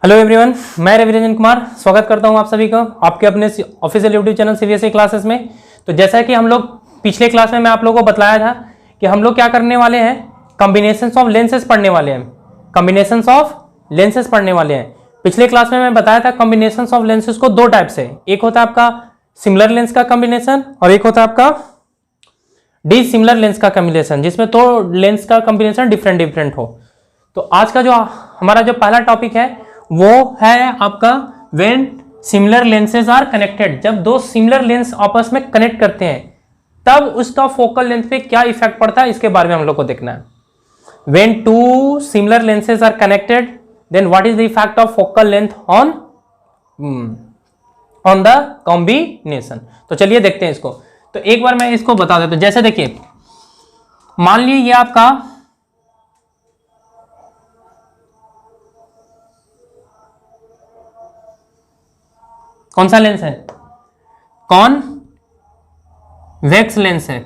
Hello everyone, मैं रवि रंजन कुमार स्वागत करता हूं आप सभी का आपके अपने official YouTube channel CBSE classes में। तो जैसा कि हम लोग पिछले क्लास में मैं आप लोगों को बताया था कि हम लोग क्या करने वाले हैं, कॉम्बिनेशंस ऑफ लेंसेज पढ़ने वाले हैं। कॉम्बिनेशंस ऑफ लेंसेज पढ़ने वाले हैं। पिछले क्लास में मैं बताया था कॉम्बिनेशंस ऑफ लेंसेज को दो टाइप से, एक होता है आपका सिमिलर लेंस का कॉम्बिनेशन और एक होता है आपका डिसिमिलर लेंस का कॉम्बिनेशन, जिसमें दो लेंस का कॉम्बिनेशन डिफरेंट हो। तो आज का जो हमारा जो पहला टॉपिक है वो है आपका when similar lenses are connected. जब दो सिमिलर लेंस आपस में कनेक्ट करते हैं तब उसका फोकल लेंथ पे क्या इफेक्ट पड़ता है, इसके बारे में हम लोग को देखना है। When two similar lenses are connected then what is the effect of focal length on the combination. तो चलिए देखते हैं इसको। तो एक बार मैं इसको बता देता हूं। जैसे देखिए, मान लीजिए ये आपका कौन सा लेंस है, कॉन्वेक्स लेंस है।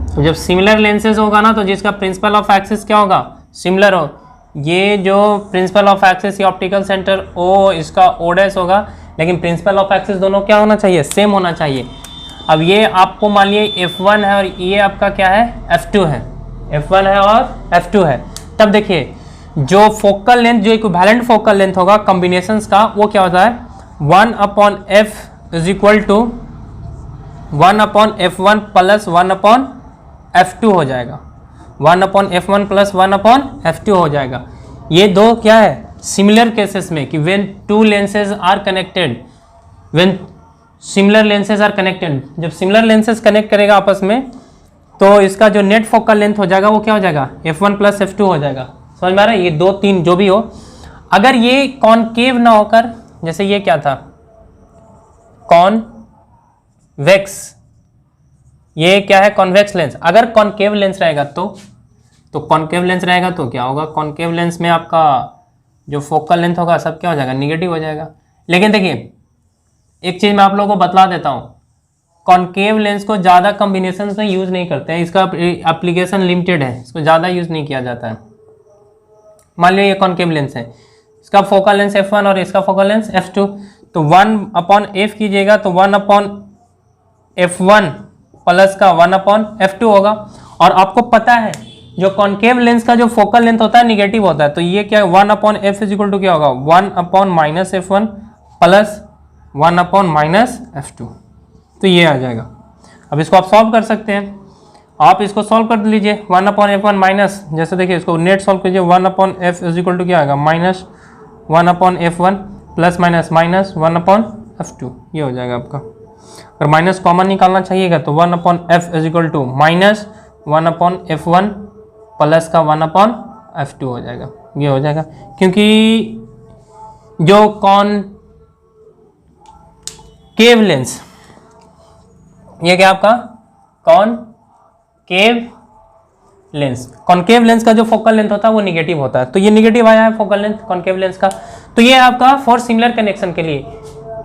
तो जब सिमिलर लेंसेज होगा ना, तो जिसका प्रिंसिपल ऑफ एक्सिस क्या होगा, सिमिलर हो। ये जो प्रिंसिपल ऑफ एक्सिस, ये ऑप्टिकल सेंटर ओ, इसका ओ डैश होगा, लेकिन प्रिंसिपल ऑफ एक्सिस दोनों क्या होना चाहिए, सेम होना चाहिए। अब ये आपको मान लिए F1 है और ये आपका क्या है, F2 है। F1 है और F2 है। तब देखिए जो फोकल लेंथ, जो इक्विवेलेंट फोकल लेंथ होगा कॉम्बिनेशंस का, वो क्या होता है 1/f is equal to 1/f1 plus 1/f2 हो जाएगा। 1/f1 प्लस 1/f2 हो जाएगा। ये दो क्या है, सिमिलर केसेस में कि when two lenses are connected, when similar lenses are connected, जब सिमिलर लेंसेज कनेक्ट करेगा आपस में तो इसका जो नेट फोकल लेंथ हो जाएगा वो क्या हो जाएगा, f1 प्लस f2 हो जाएगा। समझ में आ रहा है, ये दो तीन जो भी हो। अगर ये कॉनकेव ना होकर, जैसे ये क्या था कॉन्वेक्स, ये क्या है कॉन्वेक्स लेंस। अगर कॉनकेव लेंस रहेगा तो कॉनकेव लेंस रहेगा तो क्या होगा, कॉनकेव लेंस में आपका जो फोकल लेंथ होगा सब क्या हो जाएगा, निगेटिव हो जाएगा। लेकिन देखिए एक चीज मैं आप लोगों को बतला देता हूं, कॉनकेव लेंस को ज्यादा कॉम्बिनेशन में यूज नहीं करते हैं, इसका एप्लीकेशन लिमिटेड है, इसको ज्यादा यूज नहीं किया जाता है। मान लो ये कॉनकेव लेंस है, इसका फोकल लेंस f1 और इसका फोकल लेंस f2, तो 1/f कीजिएगा तो 1/f1 प्लस का 1/f2 होगा। और आपको पता है जो कॉनकेव लेंस का जो फोकल लेंथ होता है निगेटिव होता है, तो ये क्या 1/f इज इक्वल टू क्या होगा 1/-f1 प्लस 1/-f2, तो ये आ जाएगा। अब इसको आप सॉल्व कर सकते हैं, आप इसको सॉल्व कर लीजिए 1/f1 माइनस, जैसे देखिए इसको नेट सॉल्व कीजिए 1/f इज इक्वल टू क्या आएगा minus 1/f1 plus minus 1/f2, ये हो जाएगा आपका। अगर माइनस कॉमन निकालना चाहिएगा तो 1/f is equal to minus 1/f1 plus का 1/f2 हो जाएगा, ये हो जाएगा। क्योंकि जो कॉनकेव लेंस, ये क्या आपका कॉनकेव लेंस का जो फोकल लेंथ होता है वो निगेटिव होता है, तो ये निगेटिव आया है फोकल लेंथ कॉनकेव लेंस का। तो ये आपका फॉर सिमिलर कनेक्शन के लिए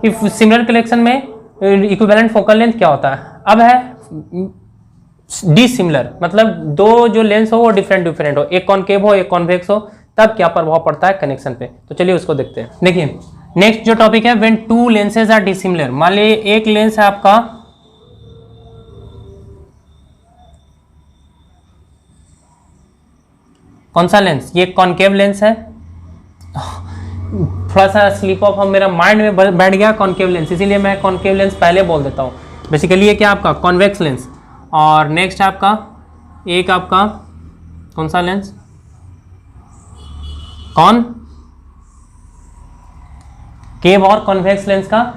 कि सिमिलर कनेक्शन में इक्विवेलेंट फोकल लेंथ क्या होता है। अब है डिसिमिलर, मतलब दो जो लेंस हो वो डिफरेंट हो, एक कॉनकेव हो एक कॉन्वेक्स हो, तब क्या प्रभाव पड़ता है कनेक्शन पे। तो चलिए उसको देखते हैं। देखिए नेक्स्ट जो टॉपिक है when two lenses are dissimilar. मान लीजिए एक लेंस है आपका कौन सा लेंस, ये कॉनकेव लेंस है। थोड़ा सा स्लिप ऑफ मेरा माइंड में बैठ गया कॉनकेव लेंस, इसीलिए मैं कॉनकेव लेंस पहले बोल देता हूँ। बेसिकली ये क्या आपका कॉन्वेक्स लेंस। और नेक्स्ट आपका एक आपका कौन सा लेंस, कॉनकेव और कॉन्वेक्स लेंस का,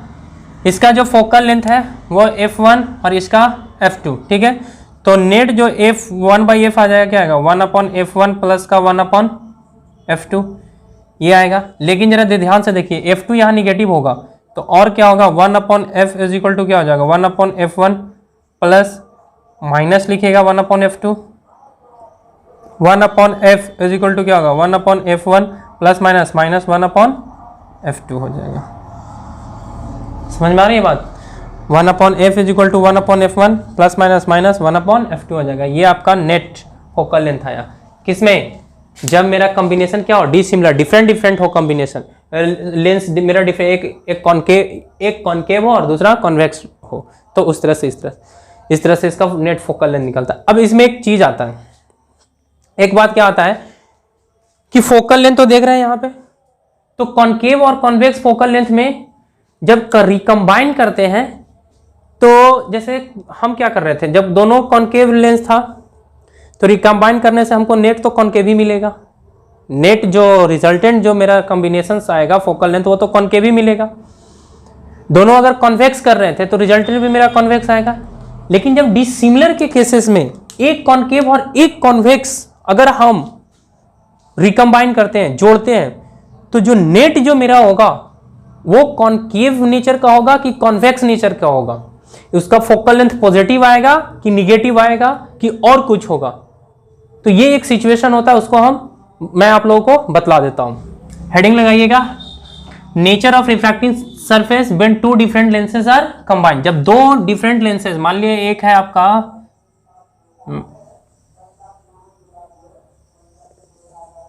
इसका जो फोकल लेंथ है वो f1 और इसका f2, ठीक है। तो नेट जो f1/f आ जाएगा क्या आएगा 1/f1 प्लस का 1/f2, ये आएगा। लेकिन जरा ध्यान से देखिए f2 यहाँ निगेटिव होगा तो और क्या होगा 1/f इज इक्वल टू क्या हो जाएगा 1/f1 प्लस माइनस लिखिएगा 1/f2, 1/f is equal to क्या होगा 1/f1 प्लस माइनस 1/f2 हो जाएगा। समझ में आ रही है बात। 1/f is equal to 1/f1 plus minus 1/f2 हो जाएगा। ये आपका नेट फोकल लेंथ आया। किसमें? जब मेरा कॉम्बिनेशन क्या हो, डिसिमिलर, डिफरेंट हो कॉम्बिनेशन, लेंस मेरा डिफरेंट, एक कॉन्केव हो और दूसरा कॉन्वेक्स हो, तो उस तरह से इस तरह से इसका नेट फोकल लेंथ निकलता है। अब इसमें एक चीज आता है, एक बात क्या आता है कि फोकल लेंथ तो देख रहे हैं यहां पे, तो कॉन्केव और कॉन्वेक्स फोकल लेंथ में जब रिकंबाइन करते हैं, तो जैसे हम क्या कर रहे थे, जब दोनों कॉन्केव लेंस था तो रिकंबाइन करने से हमको नेट तो कॉन्केव ही मिलेगा, नेट जो रिजल्टेंट जो मेरा कॉम्बिनेशन आएगा फोकल लेंथ वो तो कॉन्केव ही मिलेगा। दोनों अगर कॉन्वेक्स कर रहे थे तो रिजल्टेंट भी मेरा कॉन्वेक्स आएगा। लेकिन जब डिसिमिलर के केसेस में एक कॉन्केव और एक कॉन्वेक्स अगर हम रिकंबाइन करते हैं, जोड़ते हैं, तो जो नेट जो मेरा होगा वो कॉन्केव नेचर का होगा कि कॉन्वेक्स नेचर का होगा, उसका फोकल लेंथ पॉजिटिव आएगा कि निगेटिव आएगा कि और कुछ होगा। तो ये एक सिचुएशन होता है, उसको मैं आप लोगों को बतला देता हूं। हेडिंग लगाइएगा, nature of refracting surface when two different lenses are combined. जब दो डिफरेंट लेंसेज, मान लिया एक है आपका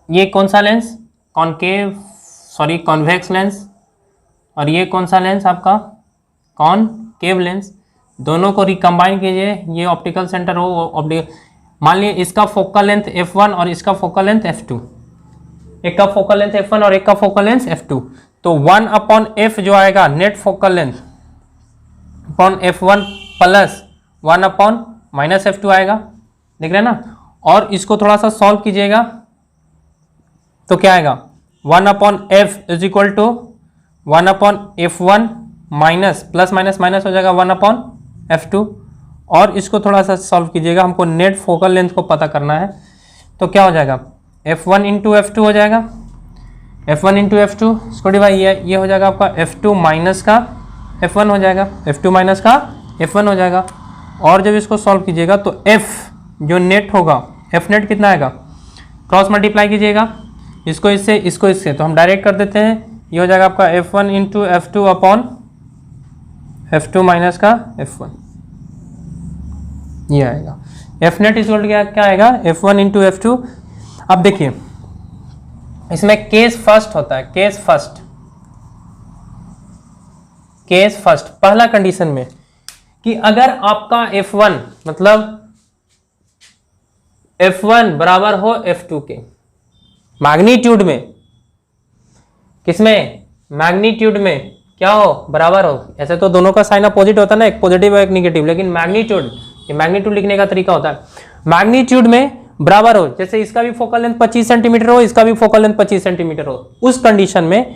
ये कौन सा लेंस, कॉन्वेक्स लेंस, और ये कौन सा लेंस आपका कॉनकेव लेंस, दोनों को रिकंबाइन कीजिए, ये ऑप्टिकल सेंटर हो, मान लीजिए इसका फोकल लेंथ f1 और इसका फोकल लेंथ f2, एक का फोकल लेंथ f1 और एक का फोकल लेंथ f2, तो 1/f जो आएगा net focal length upon f1 plus 1/-f2 आएगा, देख रहे हैं ना। और इसको थोड़ा सा सॉल्व कीजिएगा तो क्या आएगा, 1/f is equal to 1/f1 minus plus minus minus हो जाएगा 1/f2, और इसको थोड़ा सा सॉल्व कीजिएगा, हमको नेट फोकल लेंथ को पता करना है। तो क्या हो जाएगा, f1 इंटू f2 हो जाएगा, f1 इंटू f2, इसको डिवाइड ये हो जाएगा आपका f2 माइनस का f1 हो जाएगा, f2 माइनस का f1 हो जाएगा। और जब इसको सॉल्व कीजिएगा तो f जो नेट होगा, f नेट कितना आएगा, क्रॉस मल्टीप्लाई कीजिएगा इसको इससे, तो हम डायरेक्ट कर देते हैं, ये हो जाएगा आपका f1 into f2 upon f2 minus का f1, ये आएगा। f नेट इज क्या आएगा, f1 इंटू f2। अब देखिए इसमें केस फर्स्ट होता है, केस फर्स्ट पहला कंडीशन में कि अगर आपका f1 मतलब f1 बराबर हो f2 के मैग्नीट्यूड में, किसमें, मैग्नीट्यूड में क्या हो, बराबर हो। ऐसे तो दोनों का साइन अपोजिट होता है ना, एक पॉजिटिव और एक निगेटिव, लेकिन मैग्नीट्यूड, ये मैग्नीट्यूड लिखने का तरीका होता है, मैग्नीट्यूड में बराबर हो, जैसे इसका भी फोकल लेंथ 25 सेंटीमीटर हो, इसका भी फोकल लेंथ 25 सेंटीमीटर हो, उस कंडीशन में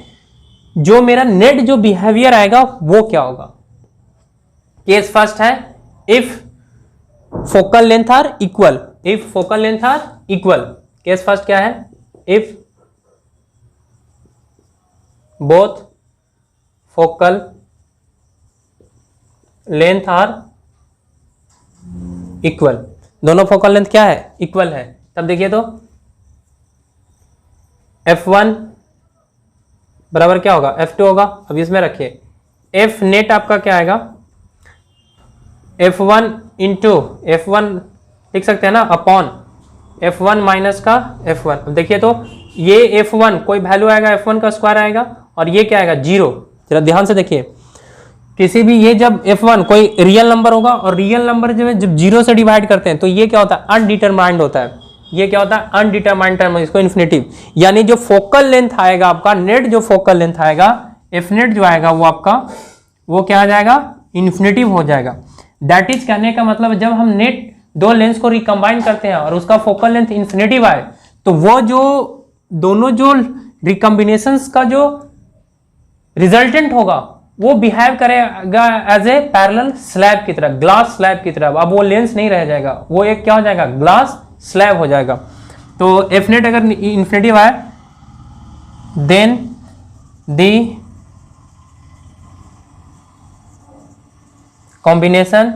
जो मेरा नेट जो बिहेवियर आएगा वो क्या होगा। केस फर्स्ट है if focal length are equal, if focal length are equal, case first क्या है, if both focal length are equal, दोनों फोकल लेंथ क्या है, इक्वल है। तब देखिए तो f1 बराबर क्या होगा, f2 होगा। अब इसमें रखिए f नेट आपका क्या आएगा, f1 इंटू f1 लिख सकते हैं ना, अपॉन f1 माइनस का f1। अब देखिए तो ये f1 कोई वैल्यू आएगा, f1 का स्क्वायर आएगा, और ये क्या आएगा, 0। जरा ध्यान से देखिए, किसी भी ये जब f1 कोई रियल नंबर होगा, और रियल नंबर जब 0 से डिवाइड करते हैं तो ये क्या होता है, अनडिटरमाइंड होता है, ये क्या होता है, अनडिटरमाइंड टर्म, इसको इन्फिनिटिव, यानी जो फोकल लेंथ आएगा आपका, नेट जो फोकल लेंथ आएगा, f नेट जो आएगा वो आपका, वो क्या आ जाएगा, इन्फिनिटिव हो जाएगा। दैट इज कहने का मतलब जब हम नेट दो लेंस को रिकंबाइन करते हैं और उसका फोकल लेंथ इन्फिनिटिव आए, तो वो जो दोनों जो रिकम्बिनेशंस का जो रिजल्टेंट होगा वो बिहेव करेगा एज ए पैरेलल स्लैब की तरह, ग्लास स्लैब की तरह। अब वो लेंस नहीं रह जाएगा, वो एक क्या हो जाएगा, ग्लास स्लैब हो जाएगा। तो एफ नेट अगर इन्फिनिटिव आए देन दी कॉम्बिनेशन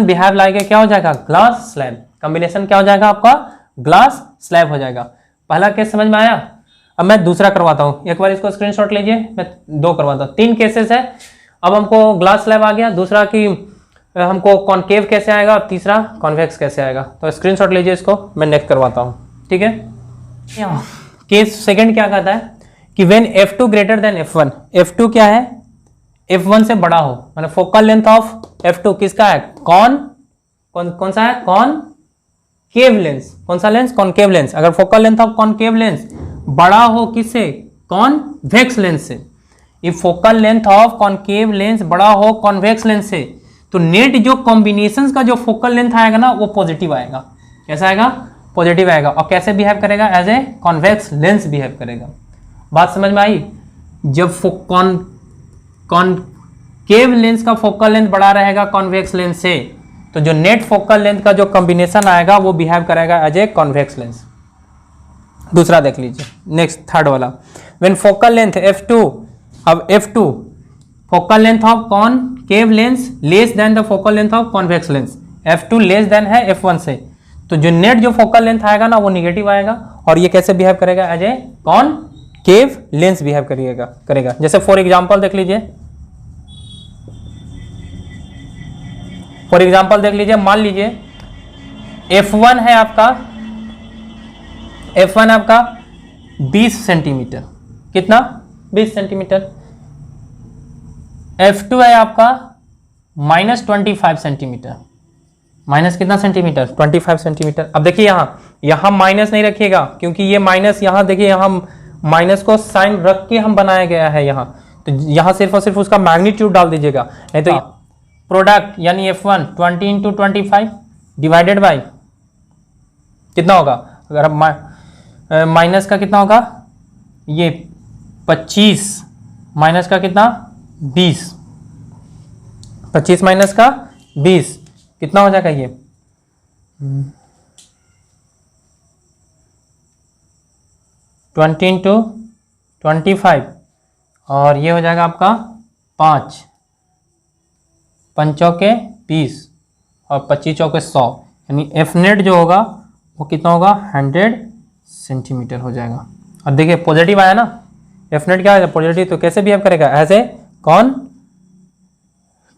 बिहेव लाइक क्या हो जाएगा, ग्लास स्लैब। कॉम्बिनेशन क्या हो जाएगा आपका, ग्लास स्लैब हो जाएगा। पहला केस समझ में आया। अब मैं दूसरा करवाता हूँ, एक बार इसको स्क्रीनशॉट लीजिए, मैं 2 करवाता हूँ। 3 केसेस है। अब हमको ग्लास स्लैब आ गया, दूसरा कि हमको कॉनकेव कैसे आएगा, और तीसरा कॉन्वेक्स कैसे आएगा। तो स्क्रीनशॉट लीजिए इसको, मैं नेक्स्ट करवाता हूँ, ठीक है। केस सेकंड क्या कहता है कि when F2 greater than F1, F2 क्या है, F1 से बड़ा हो, मतलब फोकल लेंथ ऑफ F2 किसका है, कौन सा है, कॉनकेव लेंस। कौन सा लेंस, कॉनकेव लेंस। अगर focal length of concave lens बड़ा हो किससे, कॉन्वेक्स लेंस से, if focal length of concave lens बड़ा हो कॉन्वेक्स लेंस से, तो नेट जो कॉम्बिनेशंस का जो फोकल लेंथ आएगा ना वो पॉजिटिव आएगा। कैसा आएगा, पॉजिटिव आएगा। और कैसे बिहेव करेगा, as a convex lens behave करेगा। बात समझ में आई। जब कॉनकेव लेंस का फोकल लेंथ बड़ा रहेगा कॉन्वेक्स लेंस से, तो जो नेट फोकल लेंथ का जो कॉम्बिनेशन आएगा वो बिहेव करेगा एज ए कॉन्वेक्स लेंस। दूसरा देख लीजिए, नेक्स्ट थर्ड वाला, व्हेन फोकल लेंथ F2, अब F2 focal length of concave lens less than the focal length of convex lens, F2 less than है F1 से, तो जो नेट जो फोकल लेंथ आएगा ना वो निगेटिव आएगा। और ये कैसे बिहेव करेगा, as a concave lens behave करेगा। जैसे फॉर एग्जांपल देख लीजिए, फॉर एग्जांपल देख लीजिए, मान लीजिए F1 है आपका, F1 आपका 20 सेंटीमीटर, कितना, 20 सेंटीमीटर। F2 है आपका -25 सेंटीमीटर, माइनस कितना सेंटीमीटर, 25 सेंटीमीटर। अब देखिए यहाँ माइनस नहीं रखिएगा, क्योंकि ये माइनस यहाँ देखिए, यहाँ माइनस को साइन रख के हम बनाया गया है यहाँ, तो यहाँ सिर्फ और सिर्फ उसका मैग्नीट्यूड डाल दीजिएगा। नहीं तो प्रोडक्ट यानी F1 20 × 25 डिवाइडेड बाई कितना होगा, अगर हम माइनस का कितना होगा, ये 25 माइनस का कितना 20, 25 माइनस का 20 कितना हो जाएगा, ये 20 × 25, और ये हो जाएगा आपका 5 5 20 और 25 100, यानी एफ नेट जो होगा वो कितना होगा, 100 सेंटीमीटर हो जाएगा। अब देखिए पॉजिटिव आया ना, एफ नेट क्या है, पॉजिटिव, तो कैसे बिहेव करेगा, एज ए कौन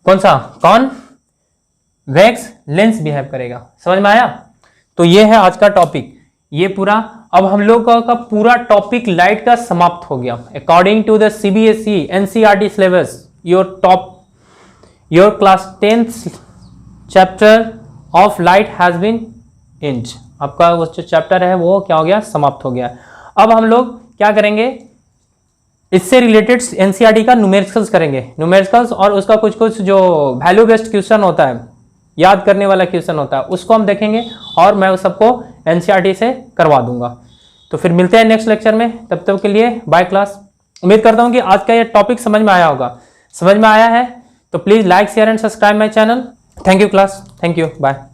सा कॉन्वेक्स लेंस बिहेव करेगा। समझ में आया। तो ये है आज का टॉपिक, ये पूरा। अब हम लोग का पूरा टॉपिक लाइट का समाप्त हो गया। According to the CBSE NCERT syllabus, your class 10th chapter of light has been end. आपका वो जो चैप्टर है वो क्या हो गया, समाप्त हो गया। अब हम लोग क्या करेंगे, इससे रिलेटेड NCERT का न्यूमेरिकल्स करेंगे, न्यूमेरिकल्स, और उसका कुछ जो वैल्यू बेस्ड क्वेश्चन होता है, याद करने वाला क्वेश्चन होता है, उसको हम देखेंगे, और मैं उस सबको NCERT से करवा दूंगा। तो फिर मिलते हैं नेक्स्ट लेक्चर में, तब तक के लिए बाय क्लास। उम्मीद करता हूं कि आज का ये टॉपिक समझ में आया होगा। समझ में आया है तो please like share and subscribe my channel. Thank you class, thank you, bye.